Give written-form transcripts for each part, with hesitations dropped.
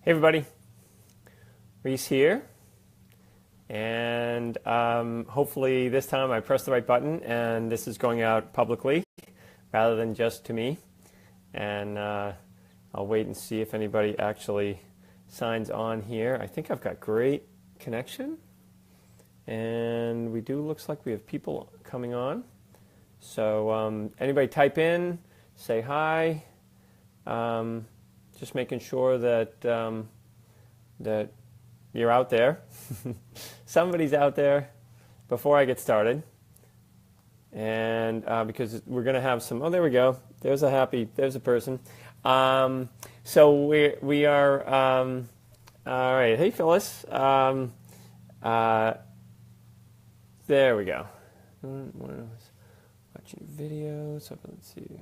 Hey everybody, Rhys here, and hopefully this time I pressed the right button and this is going out publicly rather than just to me, and I'll wait and see if anybody actually signs on here. I think I've got great connection, and looks like we have people coming on, so anybody type in, say hi. Just making sure that that you're out there. Somebody's out there before I get started, and because we're going to have some. Oh, there we go. There's a person. So we are. All right. Hey, Phyllis. There we go. Watching videos. Let's see.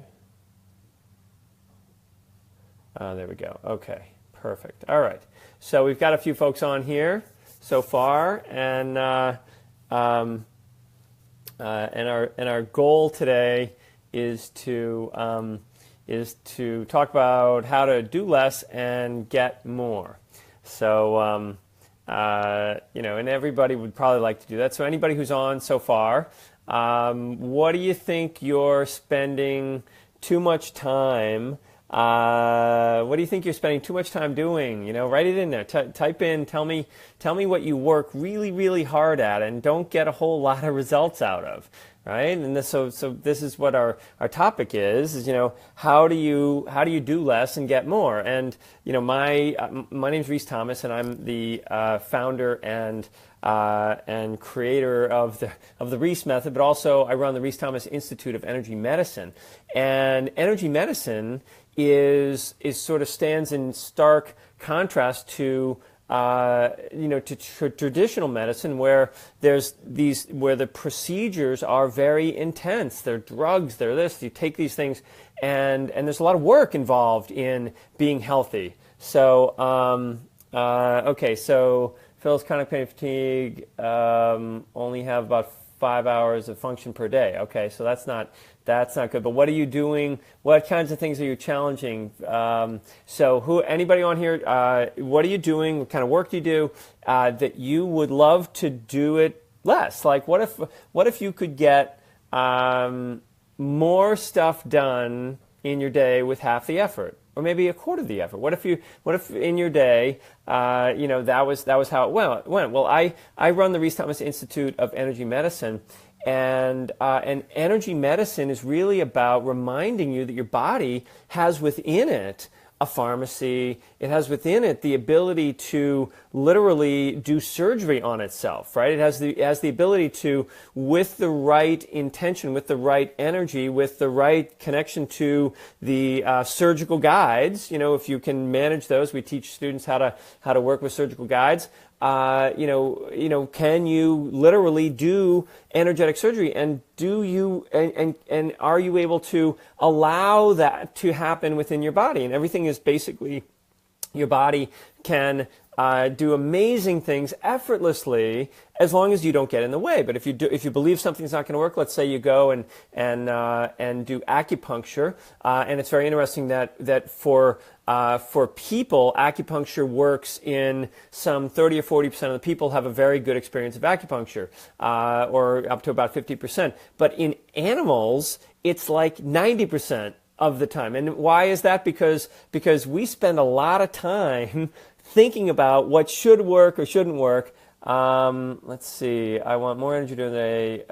There we go. Okay, perfect. All right. So we've got a few folks on here so far, and our goal today is to talk about how to do less and get more. So and everybody would probably like to do that. So anybody who's on so far, what do you think you're spending too much time? What do you think you're spending too much time doing? Write it in there. Type in. Tell me what you work really, really hard at and don't get a whole lot of results out of. Right? And so this is what our topic is how do you do less and get more? And my name's Rhys Thomas, and I'm the founder and creator of the Rhys method, but also I run the Rhys Thomas Institute of Energy Medicine. And energy medicine is sort of stands in stark contrast to traditional medicine, where where the procedures are very intense. They're drugs. They're this. You take these things, and there's a lot of work involved in being healthy. So okay, so Phil's chronic pain and fatigue only have about 5 hours of function per day. Okay, so that's not good. But what are you doing? What kinds of things are you challenging? So anybody on here, what are you doing? What kind of work do you do that you would love to do it less? Like what if you could get more stuff done in your day with half the effort? Or maybe a quarter of the effort. What if in your day, that was how it went? Well, I run the Rhys Thomas Institute of Energy Medicine, and energy medicine is really about reminding you that your body has within it a pharmacy. It has within it the ability to literally do surgery on itself, right? It has the ability to, with the right intention, with the right energy, with the right connection to the surgical guides. If you can manage those, we teach students how to work with surgical guides. Can you literally do energetic surgery, and and are you able to allow that to happen within your body? And everything is basically, your body can do amazing things effortlessly as long as you don't get in the way. But if you believe something's not going to work, let's say you go and do acupuncture, and it's very interesting that for people, acupuncture works in some 30 or 40% of the people have a very good experience of acupuncture, or up to about 50%. But in animals, it's like 90% of the time. And why is that? Because we spend a lot of time thinking about what should work or shouldn't work. Let's see. I want more energy during the day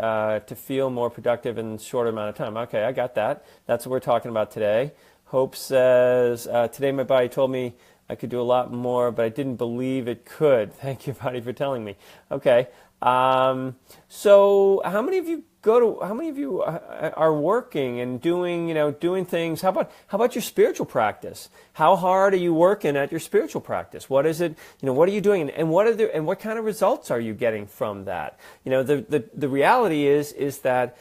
to feel more productive in a shorter amount of time. Okay, I got that. That's what we're talking about today. Hope says, today my body told me I could do a lot more, but I didn't believe it could. Thank you, body, for telling me. Okay. So how many of you are working and doing things? How about your spiritual practice? How hard are you working at your spiritual practice? What is it? What are you doing? And what kind of results are you getting from that? The reality is that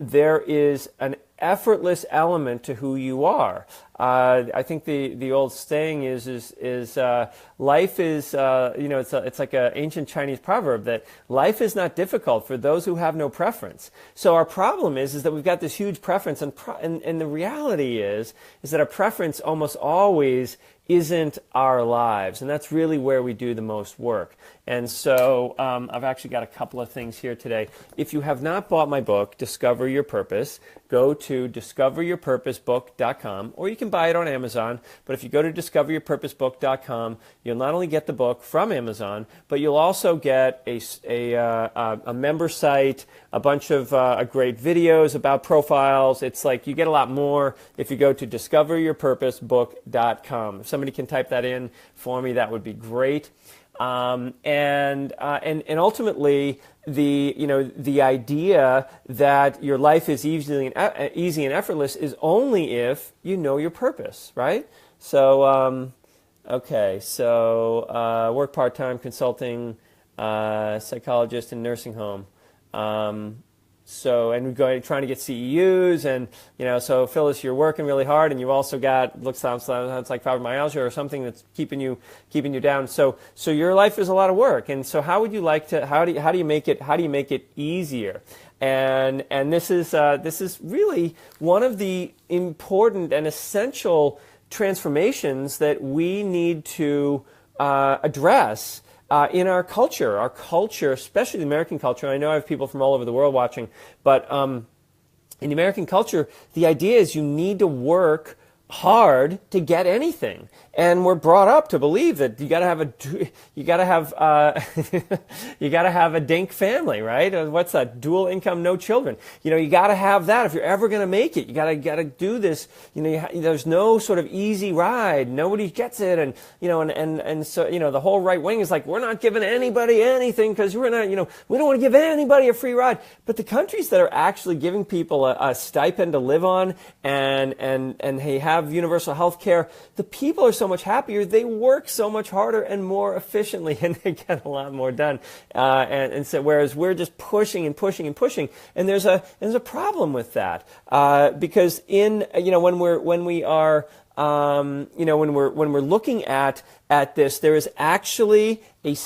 there is an effortless element to who you are. I think the old saying is life is it's like an ancient Chinese proverb that life is not difficult for those who have no preference. So our problem is that we've got this huge preference, and the reality is that our preference almost always isn't our lives. And that's really where we do the most work. And so I've actually got a couple of things here today. If you have not bought my book, Discover Your Purpose, go to discoveryourpurposebook.com, or you can buy it on Amazon. But if you go to discoveryourpurposebook.com, you'll not only get the book from Amazon, but you'll also get a member site, a bunch of great videos about profiles. It's like you get a lot more if you go to discoveryourpurposebook.com. If somebody can type that in for me, that would be great. And ultimately, the idea that your life is easy and effortless is only if you know your purpose, right? So, work part-time, consulting, psychologist in nursing home. And we're trying to get CEUs, and so Phyllis, you're working really hard, and you've also got sounds like fibromyalgia or something that's keeping you down. So your life is a lot of work, and so how would you like to? How do you make it easier? And this is really one of the important and essential transformations that we need to address. In our culture, especially the American culture. I know I have people from all over the world watching, but in the American culture, the idea is you need to work hard to get anything, and we're brought up to believe that you got to have a dink family, right? What's that? Dual income, no children. You got to have that if you're ever going to make it. You got to do this. There's no sort of easy ride. Nobody gets it, and so the whole right wing is like, we're not giving anybody anything because we're not, we don't want to give anybody a free ride. But the countries that are actually giving people a stipend to live on and they have universal health care, the people are so much happier, they work so much harder and more efficiently, and they get a lot more done. And so whereas we're just pushing and pushing and pushing, and there's a problem with that because when we're looking at this, there is actually a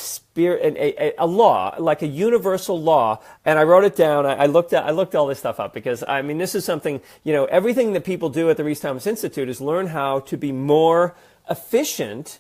law, like a universal law, and I wrote it down. I looked all this stuff up because this is something, everything that people do at the Rhys Thomas Institute is learn how to be more efficient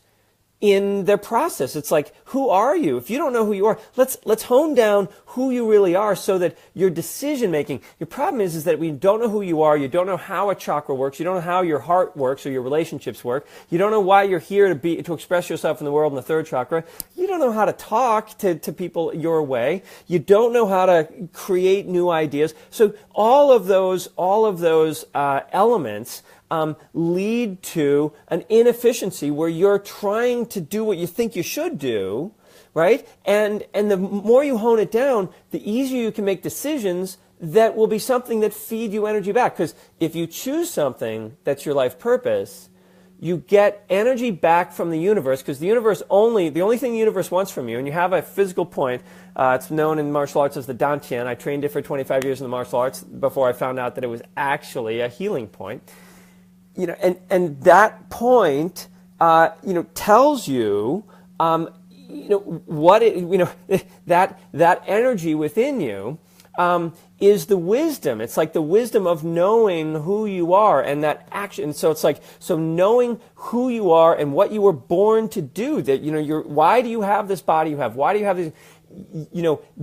in their process. It's like, who are you? If you don't know who you are, let's hone down who you really are so that your decision making, your problem is that we don't know who you are, you don't know how a chakra works, you don't know how your heart works or your relationships work, you don't know why you're here to express yourself in the world in the third chakra, you don't know how to talk to people your way, you don't know how to create new ideas. So all of those elements lead to an inefficiency where you're trying to do what you think you should do, right? And the more you hone it down, the easier you can make decisions that will be something that feed you energy back. Because if you choose something that's your life purpose, you get energy back from the universe, because the only thing the universe wants from you, and you have a physical point, it's known in martial arts as the Dantian. I trained it for 25 years in the martial arts before I found out that it was actually a healing point. And that point, tells you, what that energy within you, is the wisdom. It's like the wisdom of knowing who you are and that action. So it's like, knowing who you are and what you were born to do, that, why do you have this body you have? Why do you have this?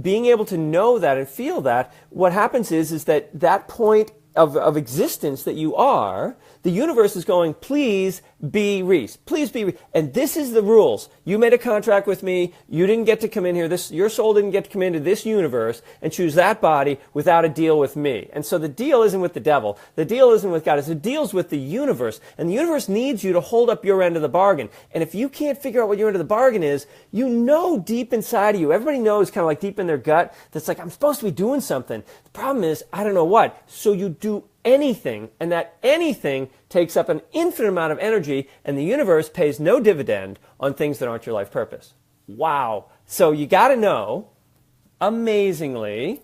Being able to know that and feel that, what happens is that point of existence that you are, the universe is going, please be Rhys. Please be Rhys. And this is the rules. You made a contract with me. You didn't get to come in here. Your soul didn't get to come into this universe and choose that body without a deal with me. And so the deal isn't with the devil. The deal isn't with God. The deal's with the universe. And the universe needs you to hold up your end of the bargain. And if you can't figure out what your end of the bargain is, deep inside of you, everybody knows kind of like deep in their gut, that's like, I'm supposed to be doing something. The problem is, I don't know what. So you do anything, and that anything takes up an infinite amount of energy, and the universe pays no dividend on things that aren't your life purpose. Wow. So you got to know, amazingly,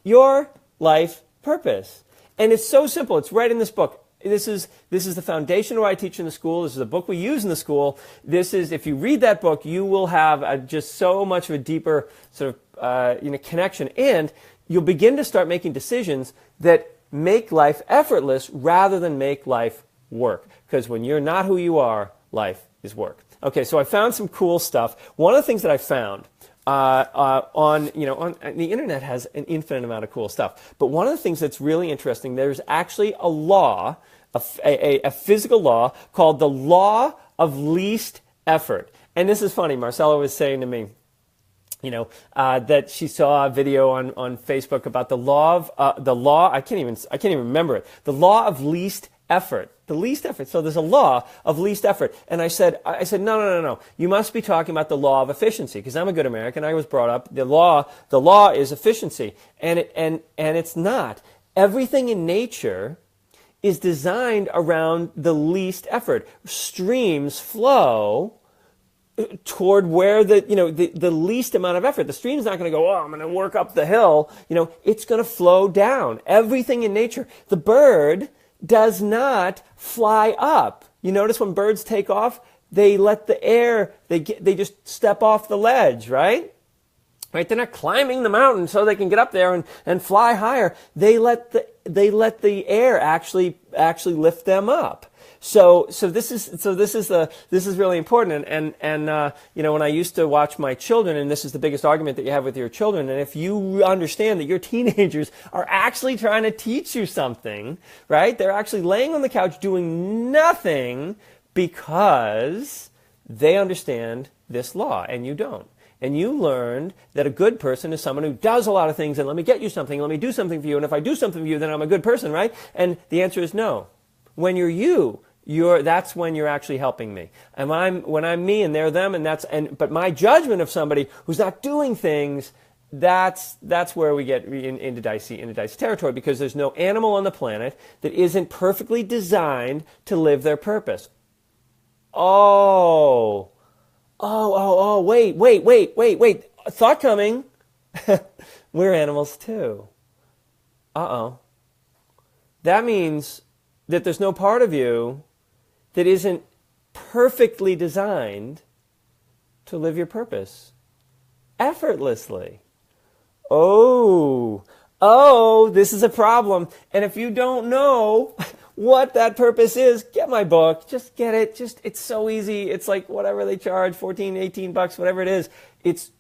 your life purpose. And it's so simple. It's right in this book. This is the foundation of what I teach in the school. This is the book we use in the school. This is, if you read that book, you will have just so much of a deeper sort of connection, and you'll begin to start making decisions that make life effortless rather than make life work. Because when you're not who you are, life is work. Okay, so I found some cool stuff. One of the things that I found on the internet has an infinite amount of cool stuff. But one of the things that's really interesting, there's actually a law, a physical law called the law of least effort. And this is funny. Marcella was saying to me, that she saw a video on Facebook about the law of I can't even remember it. The law of least effort. The least effort. So there's a law of least effort. And I said, no. You must be talking about the law of efficiency, because I'm a good American. I was brought up, the law is efficiency. And it's not. Everything in nature is designed around the least effort. Streams flow toward where the least amount of effort. The stream's not going to go, I'm going to work up the hill. It's going to flow down. Everything in nature. The bird does not fly up. You notice when birds take off, they let the air, they just step off the ledge, right? Right? They're not climbing the mountain so they can get up there and fly higher. They let the air actually lift them up. So this is really important. And when I used to watch my children, and this is the biggest argument that you have with your children, and if you understand that your teenagers are actually trying to teach you something, right? They're actually laying on the couch doing nothing because they understand this law and you don't. And you learned that a good person is someone who does a lot of things, and let me get you something, let me do something for you, and if I do something for you, then I'm a good person, right? And the answer is no. When that's when you're actually helping me. And when I'm me and they're them, but my judgment of somebody who's not doing things, that's where we get into dicey territory, because there's no animal on the planet that isn't perfectly designed to live their purpose. Wait. A thought coming. We're animals too. That means that there's no part of you that isn't perfectly designed to live your purpose effortlessly. Oh, this is a problem. And if you don't know what that purpose is, get my book. Just get it. It's so easy. It's like whatever they charge, 14, 18 bucks, whatever it is. It's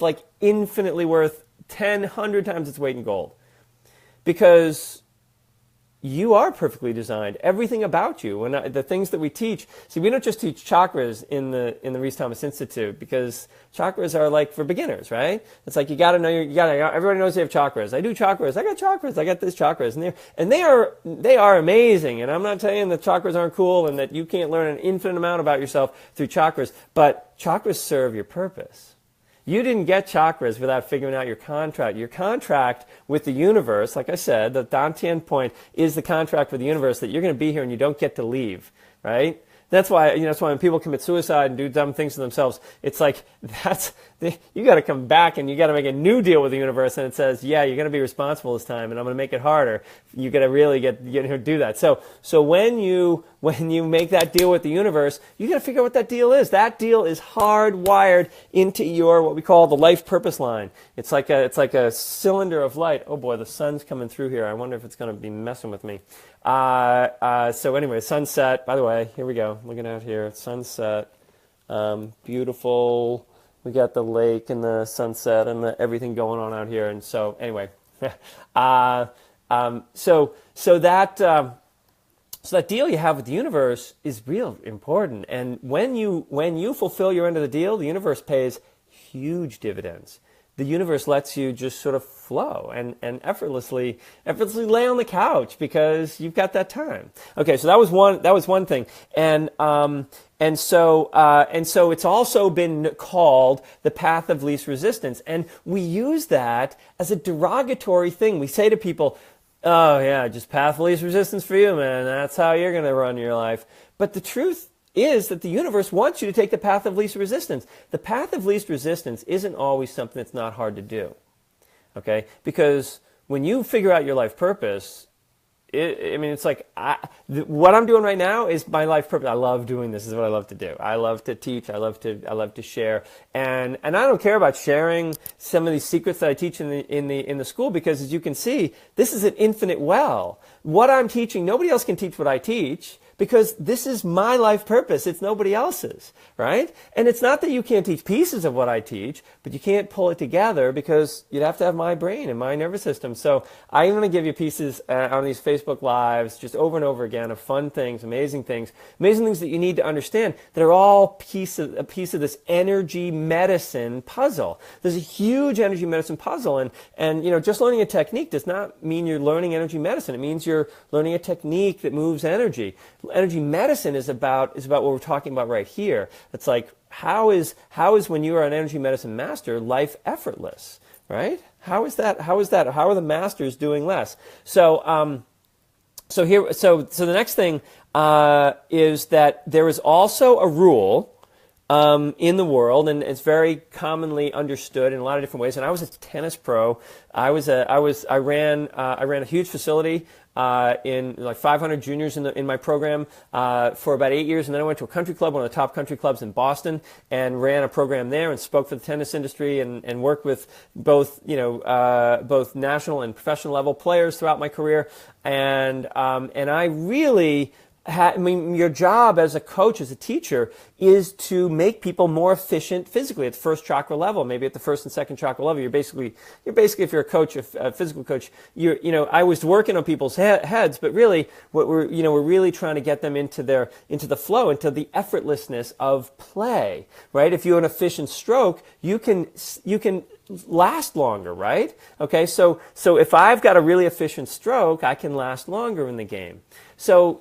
like infinitely worth 10, 100 times its weight in gold. Because you are perfectly designed. Everything about you, and the things that we teach. See, we don't just teach chakras in the Rhys Thomas Institute, because chakras are like for beginners, right? It's like you got to know everybody knows they have chakras. I do chakras. I got chakras. I got this chakras, and they are amazing. And I'm not saying that chakras aren't cool and that you can't learn an infinite amount about yourself through chakras, but chakras serve your purpose. You didn't get chakras without figuring out your contract. Your contract with the universe, like I said, the Dantian point is the contract with the universe that you're going to be here and you don't get to leave, right? That's why when people commit suicide and do dumb things to themselves, it's like you got to come back and you got to make a new deal with the universe, and it says, yeah, you're going to be responsible this time, and I'm going to make it harder. You got to really do that. So when you make that deal with the universe, you got to figure out what that deal is. That deal is hardwired into your what we call the life purpose line. It's like a cylinder of light. Oh boy, the sun's coming through here. I wonder if it's going to be messing with me. So anyway, sunset. By the way, here we go. Looking out here, sunset. Beautiful. We got the lake and the sunset and everything going on out here. And so anyway, so that deal you have with the universe is real important. And when you fulfill your end of the deal, the universe pays huge dividends. The universe lets you just sort of flow and effortlessly lay on the couch because you've got that time. Okay, so that was one thing, and so it's also been called the path of least resistance, and we use that as a derogatory thing. We say to people, "Oh yeah, just path of least resistance for you, man. That's how you're going to run your life." But the truth is that the universe wants you to take the path of least resistance. The path of least resistance isn't always something that's not hard to do, okay? Because when you figure out your life purpose, it's like what I'm doing right now is my life purpose. I love doing this. This is what I love to do. I love to teach. I love to share, and I don't care about sharing some of these secrets that I teach in the school, because as you can see, this is an infinite well. What I'm teaching, nobody else can teach what I teach, because this is my life purpose. It's nobody else's, right? And it's not that you can't teach pieces of what I teach, but you can't pull it together because you'd have to have my brain and my nervous system. So I'm going to give you pieces on these Facebook Lives just over and over again of fun things, amazing things that you need to understand that are all a piece of this energy medicine puzzle. There's a huge energy medicine puzzle, and just learning a technique does not mean you're learning energy medicine. It means you're learning a technique that moves energy. Energy medicine is about what we're talking about right here. It's like how is when you are an energy medicine master, life effortless, right? How is that? How are the masters doing less? So the next thing is that there is also a rule in the world, and it's very commonly understood in a lot of different ways. And I was a tennis pro. I ran a huge facility in like 500 juniors in my program for about 8 years, and then I went to a country club, one of the top country clubs in Boston, and ran a program there and spoke for the tennis industry and worked with both national and professional level players throughout my career, and I really. Your job as a coach, as a teacher, is to make people more efficient physically at the first chakra level, maybe at the first and second chakra level. You're basically, if you're a coach, a physical coach, I was working on people's heads, but really, we're really trying to get them into the flow, into the effortlessness of play, right? If you have an efficient stroke, you can last longer, right? Okay, so if I've got a really efficient stroke, I can last longer in the game. So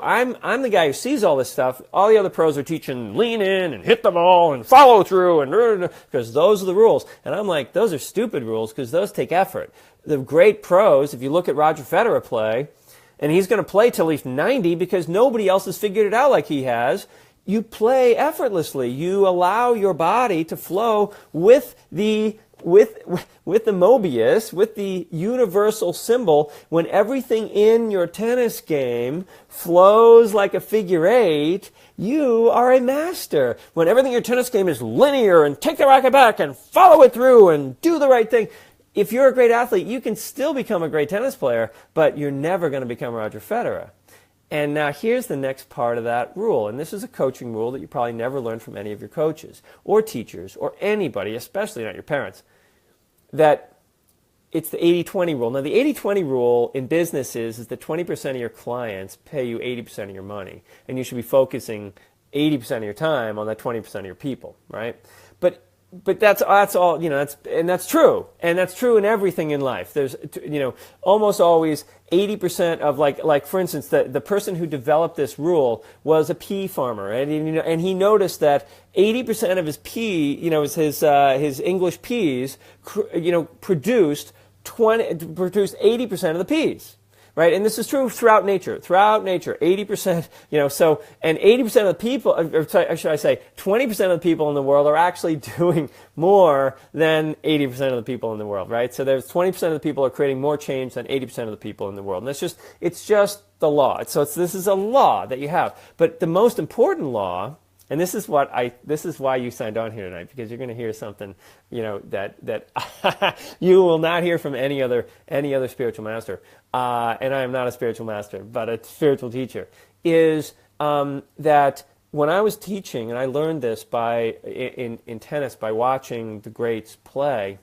I'm the guy who sees all this stuff. All the other pros are teaching lean in and hit the ball and follow through and because those are the rules. And I'm like, those are stupid rules because those take effort. The great pros, if you look at Roger Federer play, and he's going to play till he's 90 because nobody else has figured it out like he has. You play effortlessly. You allow your body to flow with the Mobius, with the universal symbol. When everything in your tennis game flows like a figure eight, you are a master. When everything in your tennis game is linear and take the racket back and follow it through and do the right thing, if you're a great athlete, you can still become a great tennis player, but you're never going to become Roger Federer. And now here's the next part of that rule, and this is a coaching rule that you probably never learned from any of your coaches or teachers or anybody, especially not your parents, that it's the 80-20 rule. Now the 80-20 rule in business is that 20% of your clients pay you 80% of your money, and you should be focusing 80% of your time on that 20% of your people, right? But that's all, that's true. And that's true in everything in life. There's, almost always 80% of like for instance, the person who developed this rule was a pea farmer, and he noticed that 80% of his his English peas, produced 80% of the peas. Right, and this is true throughout nature. 80%, and 80% of the people, or should I say, 20% of the people in the world are actually doing more than 80% of the people in the world, right? So there's 20% of the people are creating more change than 80% of the people in the world. And it's just the law. So this is a law that you have. But the most important law, and this is why you signed on here tonight, because you're going to hear something, that you will not hear from any other spiritual master. And I am not a spiritual master, but a spiritual teacher, is that when I was teaching, and I learned this in tennis by watching the greats play.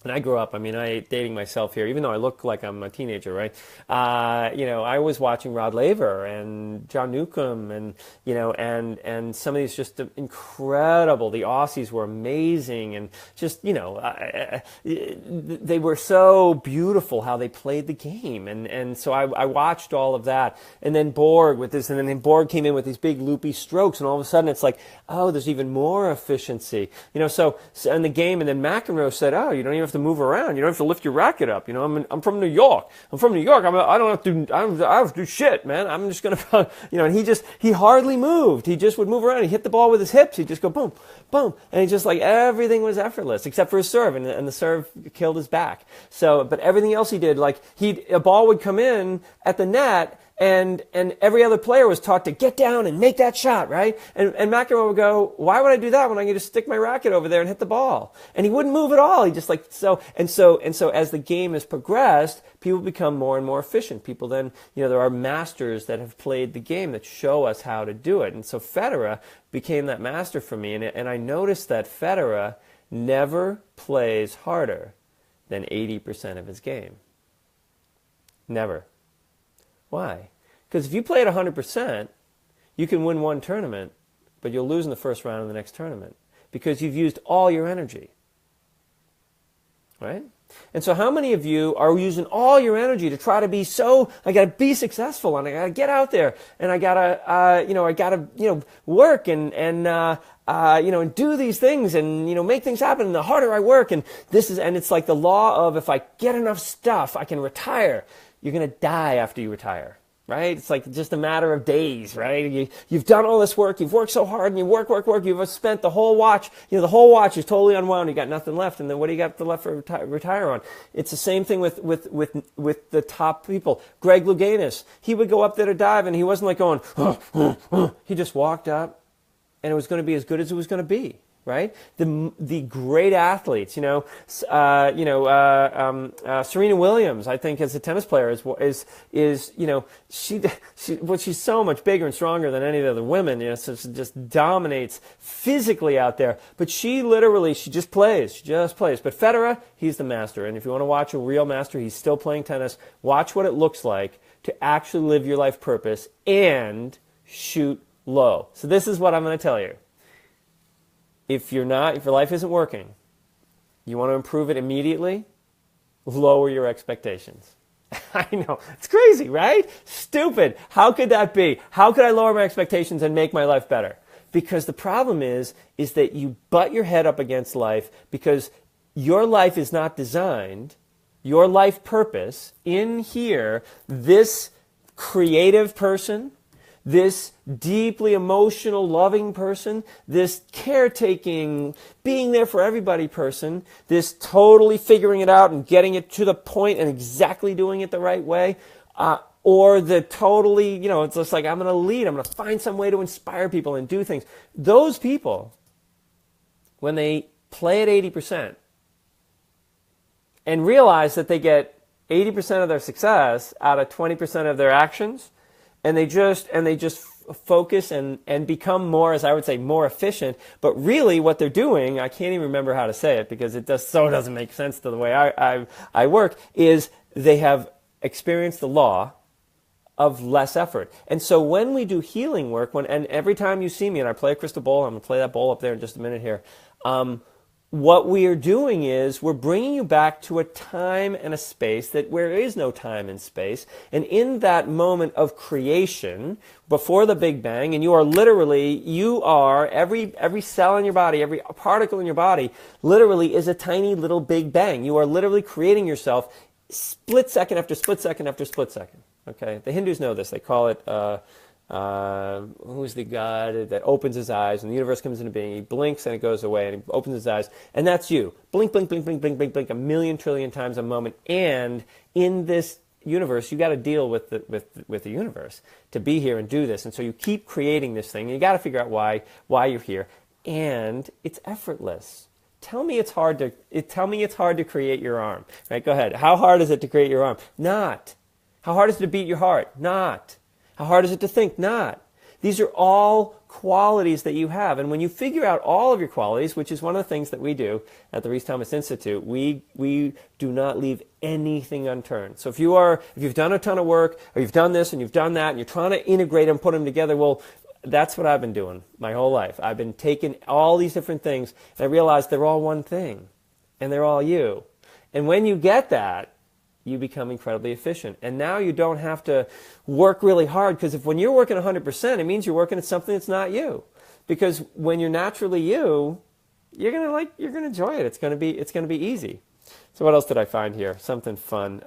And I grew up, dating myself here, even though I look like I'm a teenager, right? I was watching Rod Laver and John Newcomb and some of these just incredible, the Aussies were amazing and just, they were so beautiful how they played the game. And so I watched all of that. And then Borg with this, and then Borg came in with these big loopy strokes, and all of a sudden it's like, oh, there's even more efficiency. So in the game, and then McEnroe said, oh, you don't even have to move around. You don't have to lift your racket up. I'm from New York. I don't have to do shit, man. I'm just going to, and he hardly moved. He just would move around. He hit the ball with his hips. He'd just go boom, boom. And he just everything was effortless except for his serve. And the serve killed his back. So, but everything else he did, a ball would come in at the net, and every other player was taught to get down and make that shot, right? And McEnroe would go, why would I do that when I can just stick my racket over there and hit the ball? And he wouldn't move at all. He just like, so as the game has progressed, people become more and more efficient. People then, there are masters that have played the game that show us how to do it. And so Federer became that master for me. And I noticed that Federer never plays harder than 80% of his game. Never. Why? Because if you play at 100%, you can win one tournament, but you'll lose in the first round of the next tournament because you've used all your energy. Right? And so how many of you are using all your energy to try to be I got to be successful, and I got to get out there, and I got to, work and do these things and, make things happen. And the harder I work, and it's like the law of if I get enough stuff, I can retire. You're going to die after you retire, right? It's like just a matter of days, right? You've done all this work. You've worked so hard, and you work. You've spent the whole watch. The whole watch is totally unwound. You got nothing left, and then what do you got left for retire on? It's the same thing with the top people. Greg Louganis, he would go up there to dive, and he wasn't like going. He just walked up, and it was going to be as good as it was going to be. Right? The great athletes, Serena Williams, I think, as a tennis player she's so much bigger and stronger than any of the other women, so she just dominates physically out there. But she just plays. But Federer, he's the master. And if you want to watch a real master, he's still playing tennis. Watch what it looks like to actually live your life purpose and shoot low. So this is what I'm going to tell you. If your life isn't working, you want to improve it immediately, lower your expectations. I know, it's crazy, right? Stupid. How could that be? How could I lower my expectations and make my life better? Because the problem is that you butt your head up against life because your life is not designed, your life purpose in here, this creative person, this deeply emotional, loving person, this caretaking, being there for everybody person, this totally figuring it out and getting it to the point and exactly doing it the right way, or the totally, it's just like, I'm going to lead, I'm going to find some way to inspire people and do things. Those people, when they play at 80% and realize that they get 80% of their success out of 20% of their actions, and they just focus and become more, as I would say, more efficient. But really what they're doing, I can't even remember how to say it because it doesn't make sense to the way I work, is they have experienced the law of less effort. And so when we do healing work, and every time you see me and I play a crystal bowl, I'm going to play that bowl up there in just a minute here, what we are doing is we're bringing you back to a time and a space where there is no time and space. And in that moment of creation, before the Big Bang, and you are every cell in your body, every particle in your body, literally is a tiny little Big Bang. You are literally creating yourself split second after split second after split second. Okay, the Hindus know this. They call it who's the God that opens his eyes and the universe comes into being. He blinks and it goes away, and he opens his eyes, and that's you. Blink, blink, blink, blink, blink, blink, blink, a million trillion times a moment. And in this universe, you got to deal with the universe to be here and do this. And so you keep creating this thing. And you got to figure out why you're here, and it's effortless. Tell me it's hard to create your arm. Right? Go ahead. How hard is it to create your arm? Not. How hard is it to beat your heart? Not. How hard is it to think? Not. These are all qualities that you have. And when you figure out all of your qualities, which is one of the things that we do at the Rhys Thomas Institute, we do not leave anything unturned. So if you've done a ton of work, or you've done this and you've done that, and you're trying to integrate them, put them together, well, that's what I've been doing my whole life. I've been taking all these different things, and I realized they're all one thing, and they're all you. And when you get that, you become incredibly efficient. And now you don't have to work really hard, because when you're working 100%, it means you're working at something that's not you. Because when you're naturally you, you're gonna enjoy it. It's gonna be easy. So what else did I find here? Something fun.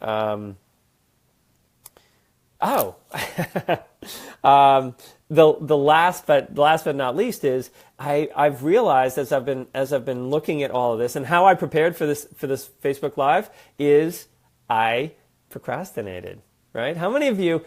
The last but not least is I've realized as I've been looking at all of this, and how I prepared for this Facebook Live is I procrastinated. right? How many of you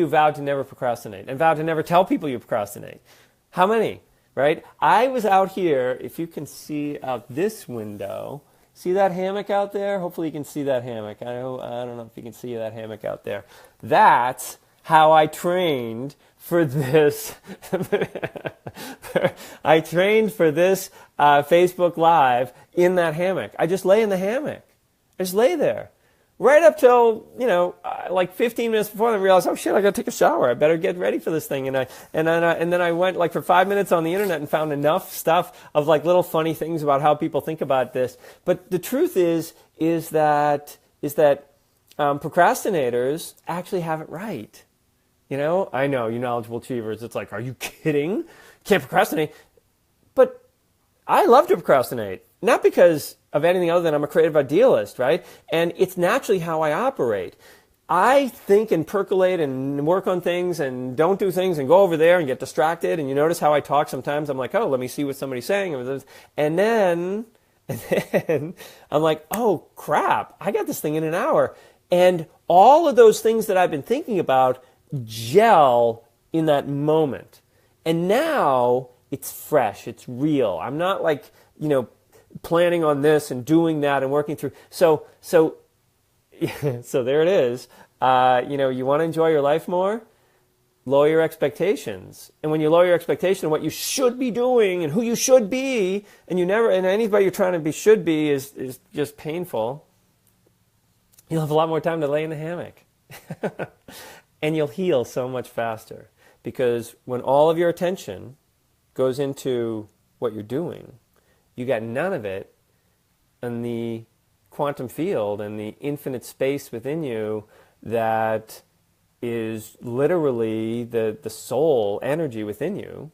vowed to never procrastinate and vowed to never tell people you procrastinate? How many, right? I was out here, if you can see out this window, see that hammock out there? Hopefully you can see that hammock. I don't know if you can see that hammock out there. That's how I trained for this. I trained for this Facebook Live in that hammock. I just lay in the hammock. I just lay there. Right up till, like 15 minutes before, I realized, oh shit, I got to take a shower. I better get ready for this thing. And then I went like for 5 minutes on the internet and found enough stuff of like little funny things about how people think about this. But the truth is that procrastinators actually have it right. I know, you knowledgeable achievers, it's like, are you kidding? Can't procrastinate. But I love to procrastinate. Not because of anything other than I'm a creative idealist, right? And it's naturally how I operate. I think and percolate and work on things and don't do things and go over there and get distracted. And you notice how I talk sometimes. I'm like, oh, let me see what somebody's saying. And then I'm like, oh, crap, I got this thing in an hour. And all of those things that I've been thinking about gel in that moment. And now it's fresh, it's real. I'm not like, planning on this and doing that and working through. So there it is. You want to enjoy your life more? Lower your expectations. And when you lower your expectation of what you should be doing and who you should be, and anybody you're trying to be should be is just painful, you'll have a lot more time to lay in the hammock. And you'll heal so much faster. Because when all of your attention goes into what you're doing, you got none of it in the quantum field and the infinite space within you that is literally the soul energy within you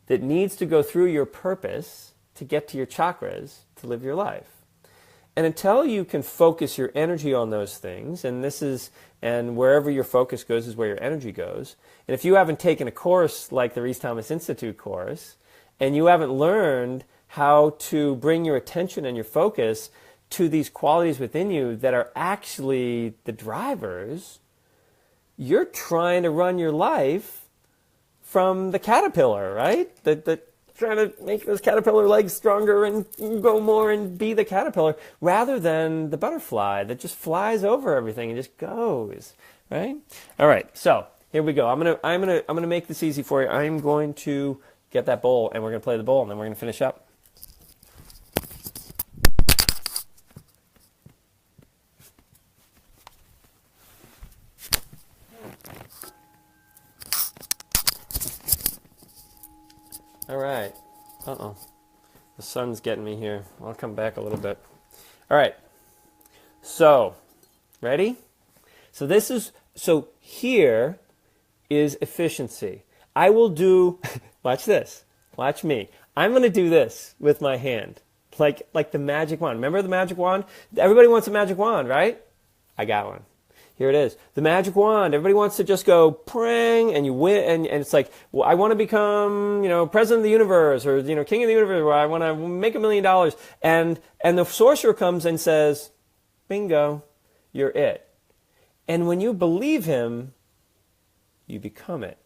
that needs to go through your purpose to get to your chakras to live your life. And until you can focus your energy on those things, and wherever your focus goes is where your energy goes. And if you haven't taken a course like the Rhys Thomas Institute course, and you haven't learned how to bring your attention and your focus to these qualities within you that are actually the drivers, you're trying to run your life from the caterpillar, right? Trying to make those caterpillar legs stronger and go more and be the caterpillar rather than the butterfly that just flies over everything and just goes, right? All right, so here we go. I'm gonna make this easy for you. I'm going to get that bowl and we're gonna play the bowl and then we're gonna finish up. All right. Uh-oh. The sun's getting me here. I'll come back a little bit. All right. So, ready? So here is efficiency. I will do, watch this. Watch me. I'm going to do this with my hand. Like the magic wand. Remember the magic wand? Everybody wants a magic wand, right? I got one. Here it is. The magic wand. Everybody wants to just go prang and you win. And it's like, well, I want to become, president of the universe or, king of the universe, or I want to make $1 million. And the sorcerer comes and says, bingo, you're it. And when you believe him, you become it.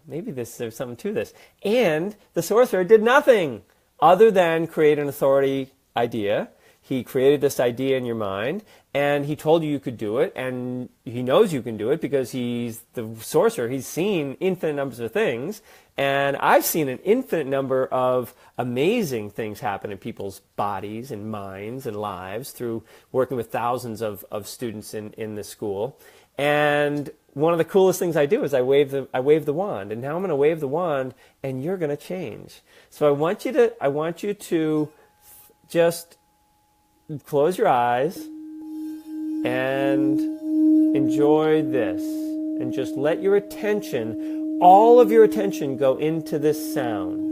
Maybe there's something to this. And the sorcerer did nothing other than create an authority idea. He created this idea in your mind, and he told you could do it, and he knows you can do it because he's the sorcerer. He's seen infinite numbers of things, and I've seen an infinite number of amazing things happen in people's bodies and minds and lives through working with thousands of students in the school. And one of the coolest things I do is I wave the wand, and now I'm going to wave the wand, and you're going to change. So I want you to just close your eyes and enjoy this, and just let your attention, all of your attention, go into this sound.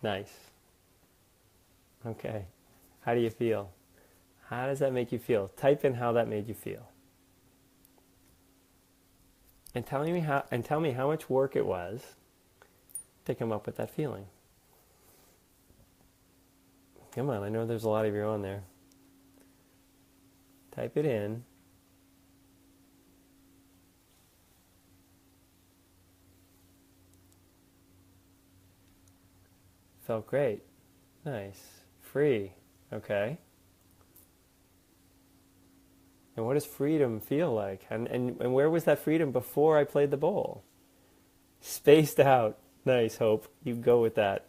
Nice. Okay. How do you feel? How does that make you feel? Type in how that made you feel. And tell me how much work it was to come up with that feeling. Come on, I know there's a lot of you on there. Type it in. Felt great. Nice. Free. Okay. And what does freedom feel like? And where was that freedom before I played the bowl? Spaced out. Nice, Hope. You go with that.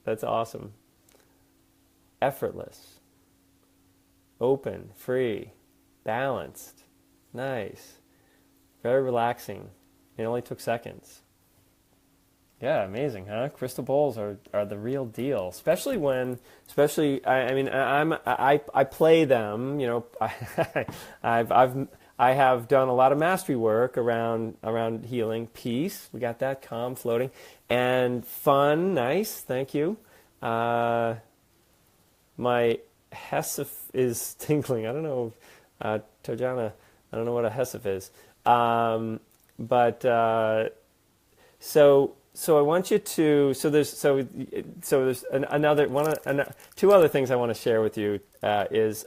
That's awesome. Effortless. Open. Free. Balanced. Nice. Very relaxing. It only took seconds. Yeah, amazing, huh? Crystal bowls are the real deal, especially I play them. You know, I have done a lot of mastery work around healing, peace. We got that, calm, floating, and fun. Nice, thank you. My Hesif is tingling. I don't know, Tojana. I don't know what a Hesif is, So I want you to. There's two other things I want to share with you. Is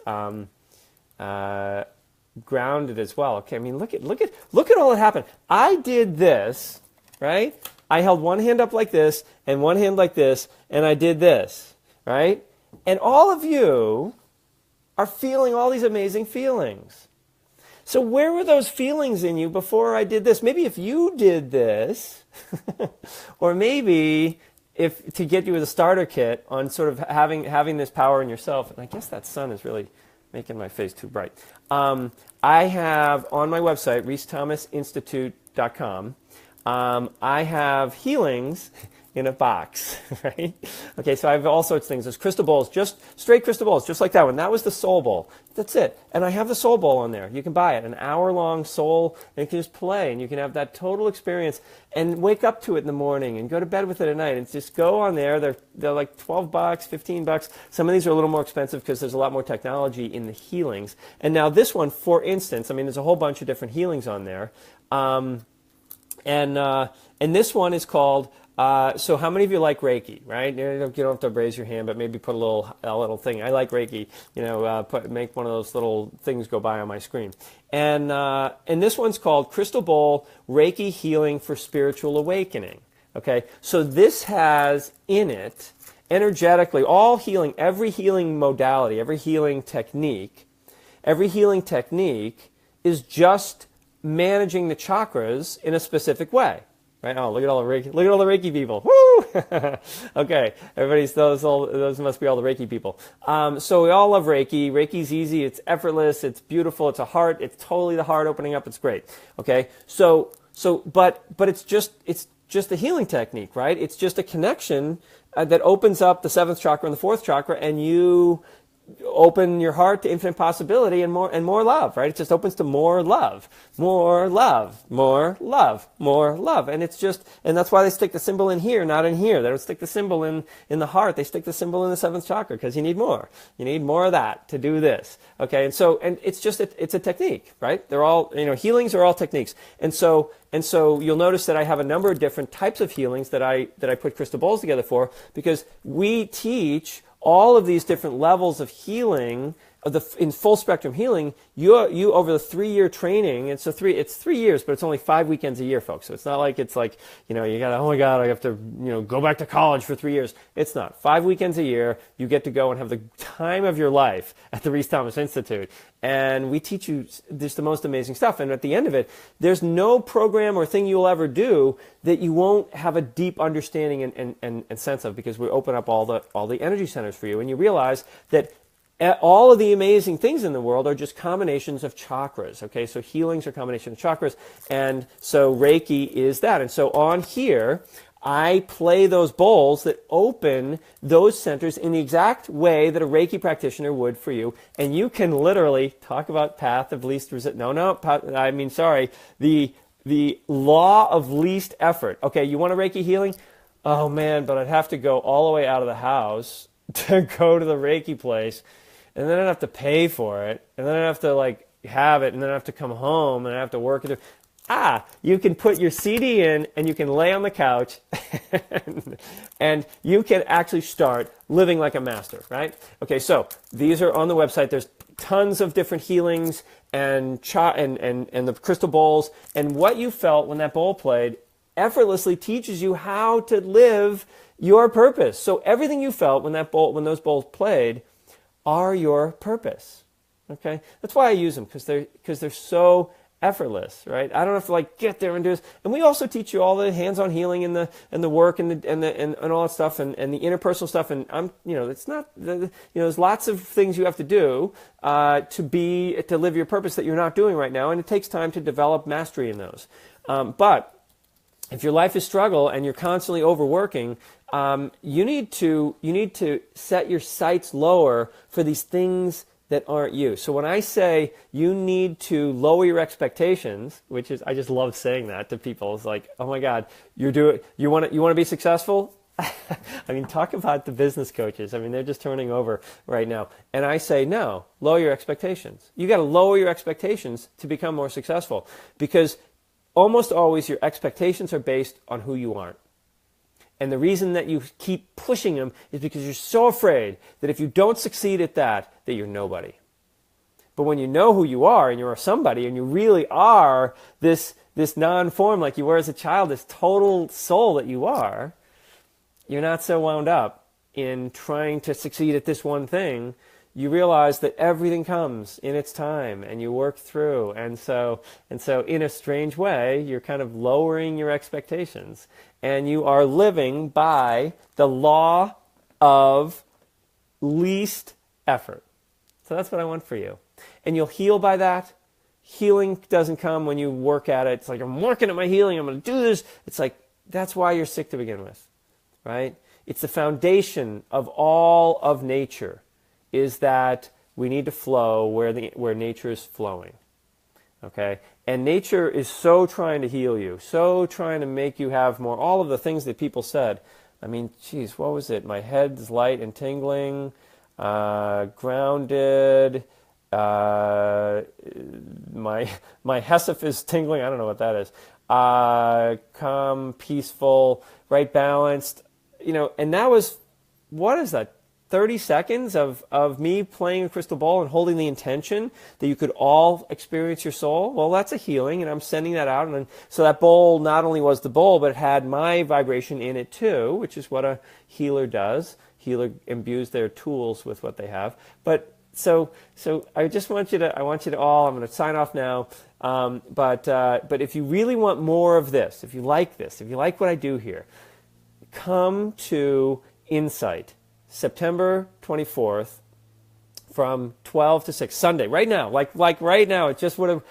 grounded as well. Okay, I mean look at all that happened. I did this, right? I held one hand up like this and one hand like this, and I did this, right? And all of you are feeling all these amazing feelings. So where were those feelings in you before I did this? Maybe if you did this, or maybe if to get you with a starter kit on sort of having this power in yourself. And I guess that sun is really making my face too bright. I have on my website, rhysthomasinstitute.com, I have healings in a box, right? Okay, so I have all sorts of things. There's crystal bowls, just straight crystal bowls, just like that one. That was the soul bowl. That's it. And I have the soul bowl on there. You can buy it, an hour-long soul, and you can just play, and you can have that total experience and wake up to it in the morning and go to bed with it at night. And just go on there. They're like $12, $15. Some of these are a little more expensive because there's a lot more technology in the healings. And now this one, for instance, I mean, there's a whole bunch of different healings on there. And this one is called... so how many of you like Reiki, right? You don't have to raise your hand, but maybe put a little thing. I like Reiki, make one of those little things go by on my screen. And this one's called Crystal Bowl Reiki Healing for Spiritual Awakening. Okay, so this has in it, energetically, all healing, every healing modality, every healing technique is just managing the chakras in a specific way. Right? Oh, look at all the Reiki people. Woo! Okay, those must be all the Reiki people. So we all love Reiki. Reiki's easy. It's effortless. It's beautiful. It's it's totally the heart opening up. It's great. Okay, but it's just a healing technique, right? It's just a connection that opens up the seventh chakra and the fourth chakra, and you open your heart to infinite possibility and more love, right? It just opens to more love, more love, more love, more love. And that's why they stick the symbol in here, not in here. They don't stick the symbol in the heart. They stick the symbol in the seventh chakra because you need more. You need more of that to do this. Okay. And it's a technique, right? They're all, healings are all techniques. And so you'll notice that I have a number of different types of healings that I put crystal bowls together for, because we teach all of these different levels of healing, in full spectrum healing, you over the 3-year training. It's 3 years, but it's only 5 weekends a year, folks. So it's not like you gotta, oh my God, I have to go back to college for 3 years. It's not. 5 weekends a year, you get to go and have the time of your life at the Rhys Thomas Institute, and we teach you just the most amazing stuff. And at the end of it, there's no program or thing you'll ever do that you won't have a deep understanding and sense of, because we open up all the energy centers for you, and you realize that all of the amazing things in the world are just combinations of chakras. Okay, so healings are combinations of chakras, and so Reiki is that. And so on here, I play those bowls that open those centers in the exact way that a Reiki practitioner would for you. And you can literally talk about path of least resistance. The law of least effort. Okay, you want a Reiki healing? oh man, but I'd have to go all the way out of the house to go to the Reiki place, and then I'd have to pay for it, and then I'd have to like have it, and then I'd have to come home, and I'd have to work it. You can put your CD in, and you can lay on the couch, and you can actually start living like a master, right? Okay, so these are on the website. There's tons of different healings and the crystal bowls, and what you felt when that bowl played effortlessly teaches you how to live your purpose. So everything you felt when those bowls played are your purpose. Okay, that's why I use them, because they're so effortless, right? I don't have to like get there and do this. And we also teach you all the hands-on healing and the work and all that stuff and the interpersonal stuff. And it's not there's lots of things you have to do to live your purpose that you're not doing right now, and it takes time to develop mastery in those. But if your life is struggle and you're constantly overworking, you need to set your sights lower for these things that aren't you. So when I say you need to lower your expectations, which is, I just love saying that to people. It's like, oh my God, you want to be successful? I mean, talk about the business coaches. I mean, they're just turning over right now. And I say, no, lower your expectations. You got to lower your expectations to become more successful, because almost always your expectations are based on who you aren't. And the reason that you keep pushing them is because you're so afraid that if you don't succeed at that you're nobody. But when you know who you are and you're somebody and you really are this non-form like you were as a child, this total soul that you are, you're not so wound up in trying to succeed at this one thing. You realize that everything comes in its time and you work through. And so in a strange way, you're kind of lowering your expectations. And you are living by the law of least effort. So that's what I want for you. And you'll heal by that. Healing doesn't come when you work at it. It's like, I'm working at my healing, I'm going to do this. It's like, that's why you're sick to begin with, right? It's the foundation of all of nature, is that we need to flow where nature is flowing. Okay? And nature is so trying to heal you, so trying to make you have more, all of the things that people said. I mean, geez, what was it? My head's light and tingling, grounded, my hesif is tingling, I don't know what that is, calm, peaceful, right, balanced, and that was, what is that? 30 seconds of me playing a crystal ball and holding the intention that you could all experience your soul. Well, that's a healing, and I'm sending that out. And so that bowl not only was the bowl, but it had my vibration in it too, which is what a healer does. Healer imbues their tools with what they have. But so I just want you to, all, I'm going to sign off now. But if you really want more of this, if you like what I do here, come to Insight, September 24th from 12 to 6, Sunday, right now, like right now, we just would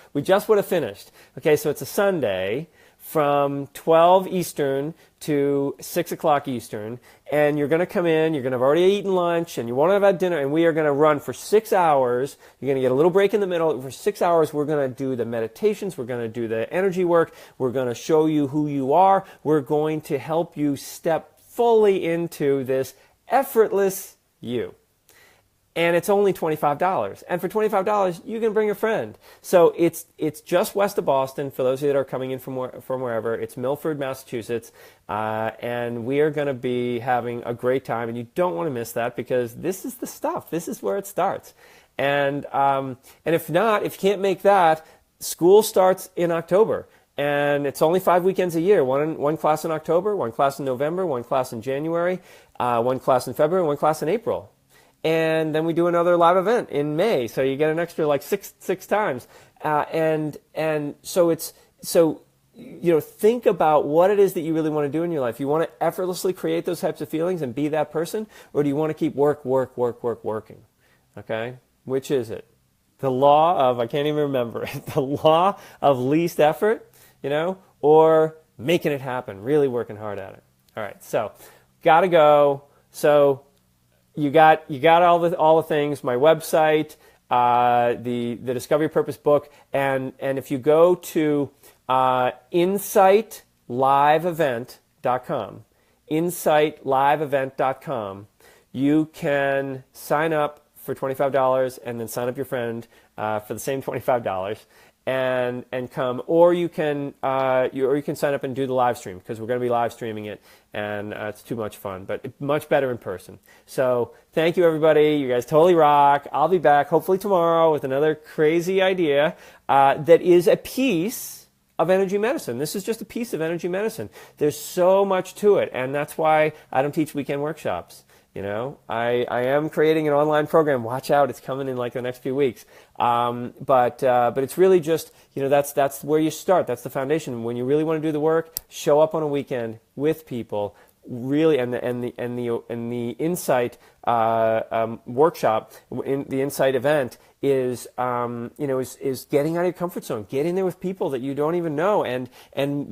have finished. Okay, so it's a Sunday from 12 Eastern to 6 o'clock Eastern, and you're going to come in, you're going to have already eaten lunch, and you won't have had dinner, and we are going to run for 6 hours. You're going to get a little break in the middle. For 6 hours, we're going to do the meditations, we're going to do the energy work, we're going to show you who you are, we're going to help you step fully into this effortless you. And it's only $25. And for $25, you can bring a friend. So it's just west of Boston, for those of you that are coming in from wherever. It's Milford, Massachusetts. And we are going to be having a great time. And you don't want to miss that, because this is the stuff. This is where it starts. And if not, if you can't make that, school starts in October. And it's only 5 weekends a year. One class in October, one class in November, one class in January, one class in February, one class in April. And then we do another live event in May. So you get an extra like six times. And so think about what it is that you really want to do in your life. You want to effortlessly create those types of feelings and be that person? Or do you want to keep working? Okay? Which is it? The law of, I can't even remember it, the law of least effort, or making it happen, really working hard at it. All right, so gotta go. So you got all the things, my website, the Discover Your Purpose book, and if you go to insightliveevent.com, insightliveevent.com, you can sign up for $25 and then sign up your friend for the same $25 and come, or you can sign up and do the live stream, because we're going to be live streaming it, and it's too much fun, but much better in person. So thank you, everybody. You guys totally rock. I'll be back hopefully tomorrow with another crazy idea that is a piece of energy medicine. This is just a piece of energy medicine. There's so much to it, and that's why I don't teach weekend workshops. You know, I am creating an online program. Watch out, it's coming in like the next few weeks. But it's really just, you know, that's where you start. That's the foundation. When you really want to do the work, show up on a weekend with people. Really, and the Insight workshop, in the Insight event is is getting out of your comfort zone. Get in there with people that you don't even know, and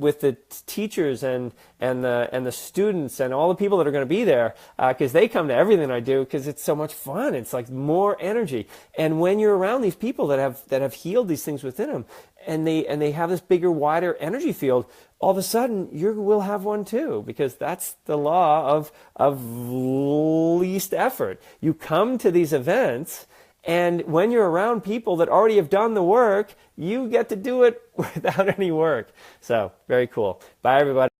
with the teachers and the students and all the people that are going to be there, because they come to everything I do because it's so much fun. It's like more energy, and when you're around these people that have healed these things within them, and they have this bigger, wider energy field, all of a sudden you will have one too, because that's the law of least effort. You come to these events, and when you're around people that already have done the work, you get to do it without any work. So very cool. Bye, everybody.